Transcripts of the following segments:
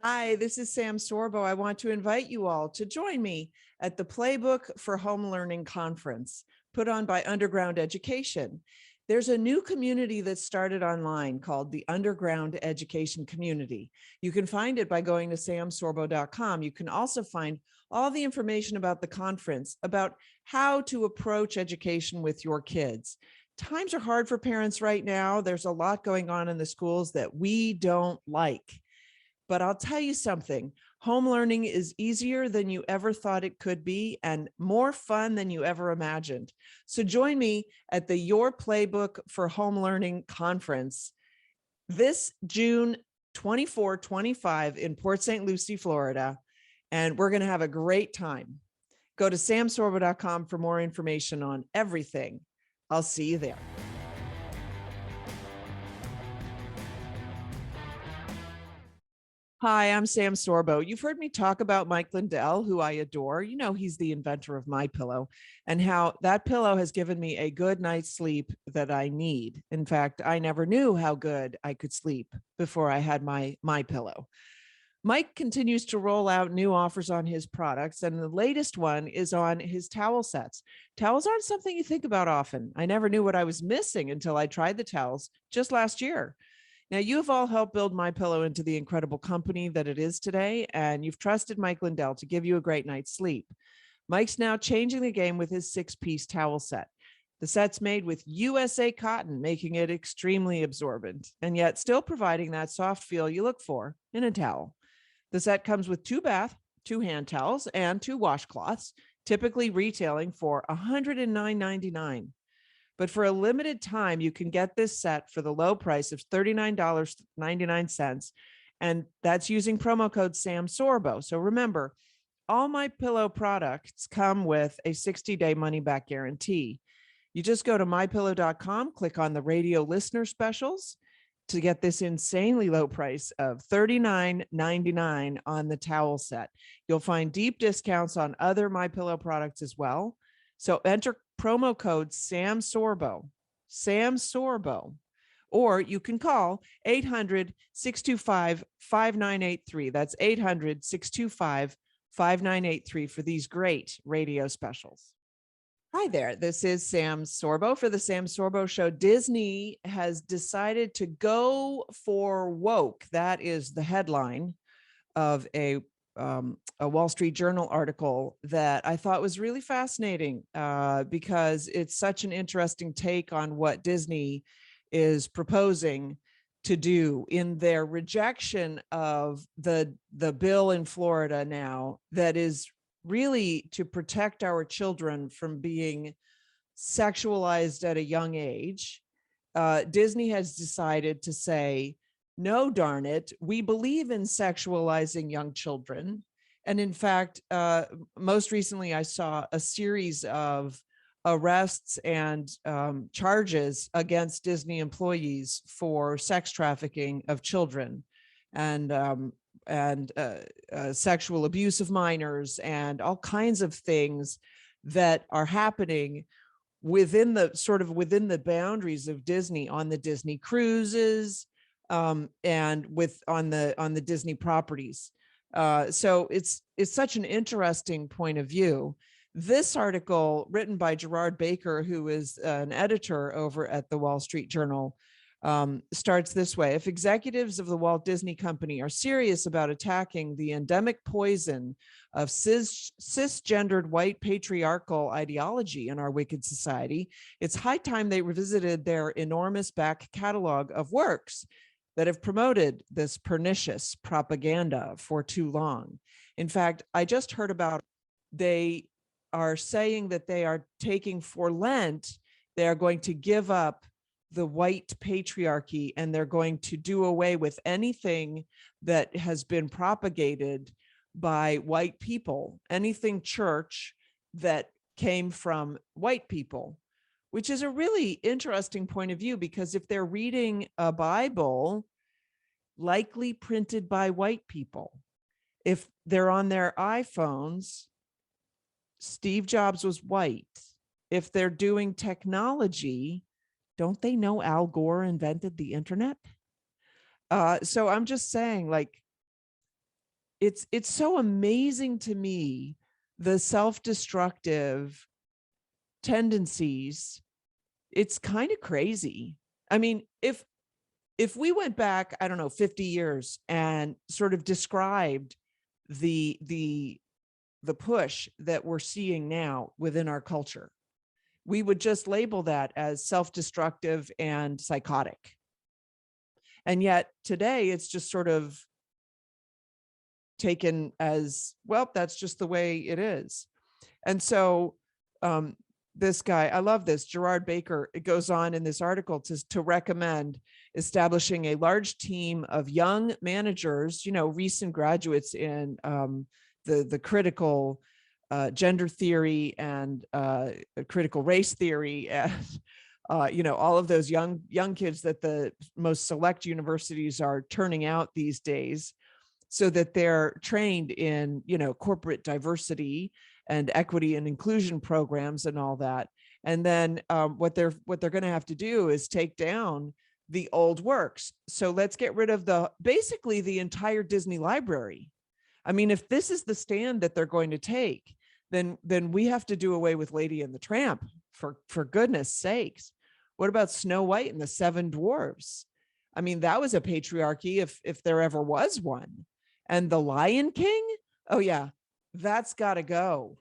Hi, this is Sam Sorbo. I want to invite you all to join me at the Playbook for Home Learning Conference put on by Underground Education. There's a new community that started online called the Underground Education Community. You can find it by going to samsorbo.com. You can also find all the information about the conference, about how to approach education with your kids. Times are hard for parents right now. There's a lot going on in the schools that we don't like. But I'll tell you something, home learning is easier than you ever thought it could be and more fun than you ever imagined. So join me at the Your Playbook for Home Learning Conference this June 24, 25 in Port St. Lucie, Florida. And we're going to have a great time. Go to samsorbo.com for more information on everything. I'll see you there. Hi, I'm Sam Sorbo. You've heard me talk about Mike Lindell, who I adore. You know, he's the inventor of My Pillow, and how that pillow has given me a good night's sleep that I need. In fact, I never knew how good I could sleep before I had My Pillow. Mike continues to roll out new offers on his products, and the latest one is on his towel sets. Towels aren't something you think about often. I never knew what I was missing until I tried the towels just last year. Now, you have all helped build My Pillow into the incredible company that it is today, and you've trusted Mike Lindell to give you a great night's sleep. Mike's now changing the game with his 6-piece towel set. The set's made with USA cotton, making it extremely absorbent, and yet still providing that soft feel you look for in a towel. The set comes with 2 bath, 2 hand towels, and 2 washcloths, typically retailing for $109.99. But for a limited time, you can get this set for the low price of $39.99. And that's using promo code Sam Sorbo. So remember, all My Pillow products come with a 60-day money-back guarantee. You just go to mypillow.com, click on the radio listener specials to get this insanely low price of $39.99 on the towel set. You'll find deep discounts on other My Pillow products as well. So enter promo code Sam Sorbo, or you can call 800-625-5983. That's 800-625-5983 for these great radio specials. Hi there, this is Sam Sorbo for the Sam Sorbo Show. Disney has decided to go for woke. That is the headline of a Wall Street Journal article that I thought was really fascinating because it's such an interesting take on what Disney is proposing to do in their rejection of the bill in Florida now that is really to protect our children from being sexualized at a young age. Disney has decided to say, no, darn it, we believe in sexualizing young children. And in fact, most recently, I saw a series of arrests and charges against Disney employees for sex trafficking of children and sexual abuse of minors and all kinds of things that are happening within the boundaries of Disney on the Disney cruises and on the Disney properties. So it's such an interesting point of view. This article, written by Gerard Baker, who is an editor over at the Wall Street Journal, starts this way. If executives of the Walt Disney Company are serious about attacking the endemic poison of cisgendered white patriarchal ideology in our wicked society, it's high time they revisited their enormous back catalog of works that have promoted this pernicious propaganda for too long. In fact, I just heard about, they are saying that they are taking for Lent, they are going to give up the white patriarchy and they're going to do away with anything that has been propagated by white people, anything church that came from white people, which is a really interesting point of view, because if they're reading a Bible likely printed by white people, if they're on their iPhones, Steve Jobs was white. If they're doing technology, don't they know Al Gore invented the internet? So I'm just saying, like, it's so amazing to me, the self-destructive tendencies. It's kind of crazy. I mean, if we went back, I don't know, 50 years and sort of described the push that we're seeing now within our culture, we would just label that as self-destructive and psychotic. And yet today it's just sort of taken as, well, that's just the way it is. And so this guy, I love this, Gerard Baker, it goes on in this article to recommend establishing a large team of young managers, recent graduates in the critical gender theory and critical race theory, and all of those young kids that the most select universities are turning out these days, so that they're trained in corporate diversity and equity and inclusion programs and all that. And then what they're going to have to do is take down the old works. So let's get rid of basically the entire Disney library. I mean, if this is the stand that they're going to take, then we have to do away with Lady and the Tramp, for goodness sakes. What about Snow White and the Seven Dwarfs? I mean, that was a patriarchy if there ever was one. And the Lion King? Oh yeah, that's got to go.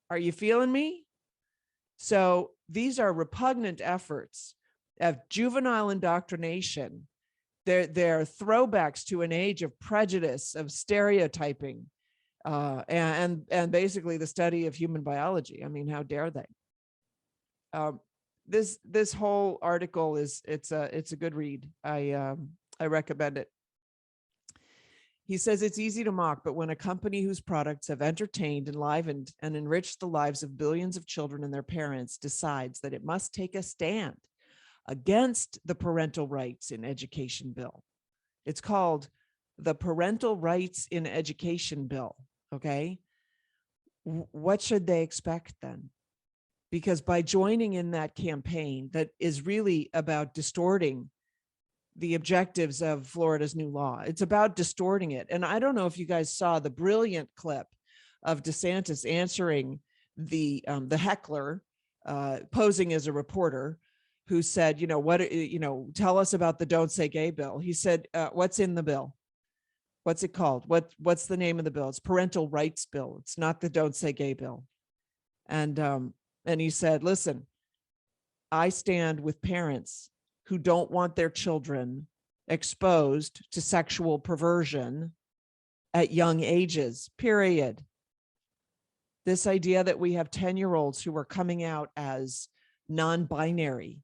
Are you feeling me? So these are repugnant efforts of juvenile indoctrination. They're throwbacks to an age of prejudice, of stereotyping, and basically the study of human biology. I mean, how dare they? This whole article it's a good read. I recommend it. He says it's easy to mock, but when a company whose products have entertained, enlivened, and enriched the lives of billions of children and their parents decides that it must take a stand against the parental rights in education bill. It's called the Parental Rights in Education Bill, okay? What should they expect then? Because by joining in that campaign that is really about distorting the objectives of Florida's new law, it's about distorting it. And I don't know if you guys saw the brilliant clip of DeSantis answering the heckler posing as a reporter who said, tell us about the Don't Say Gay bill. He said, what's in the bill? What's it called? What's the name of the bill? It's Parental Rights Bill. It's not the Don't Say Gay bill. And he said, listen, I stand with parents who don't want their children exposed to sexual perversion at young ages, period. This idea that we have 10-year-olds who are coming out as non-binary.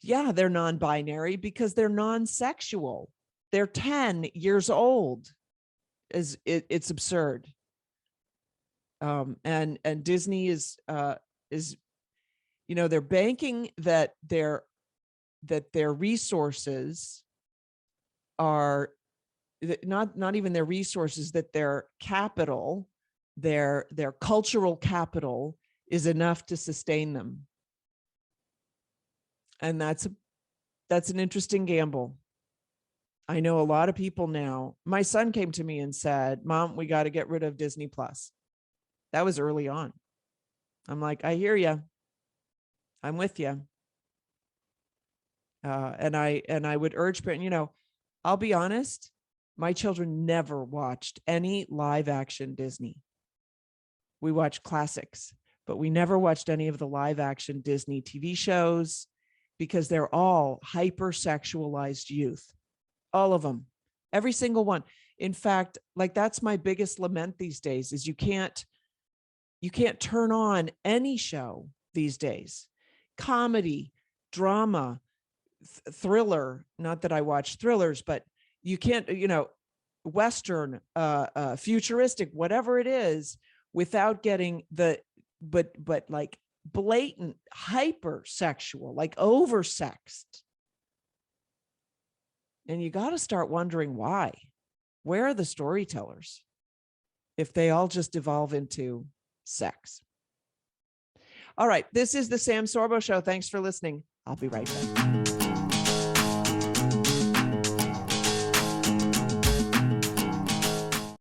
Yeah, they're non-binary because they're non-sexual. They're 10 years old. It's absurd. And Disney is they're banking that their resources are not even their resources, that their capital, their cultural capital is enough to sustain them. And that's an interesting gamble. I know a lot of people now. My son came to me and said, Mom, we got to get rid of Disney Plus. That was early on. I'm like, I hear you. I'm with you. And I would urge parents, I'll be honest, my children never watched any live action Disney. We watched classics, but we never watched any of the live action Disney TV shows because they're all hypersexualized youth. All of them, every single one. In fact, like that's my biggest lament these days is you can't turn on any show these days. Comedy, drama, thriller, not that I watch thrillers, but you can't, Western, futuristic, whatever it is, without getting but like blatant hypersexual, like oversexed. And you got to start wondering why. Where are the storytellers if they all just evolve into sex? All right, this is the Sam Sorbo Show. Thanks for listening. I'll be right back.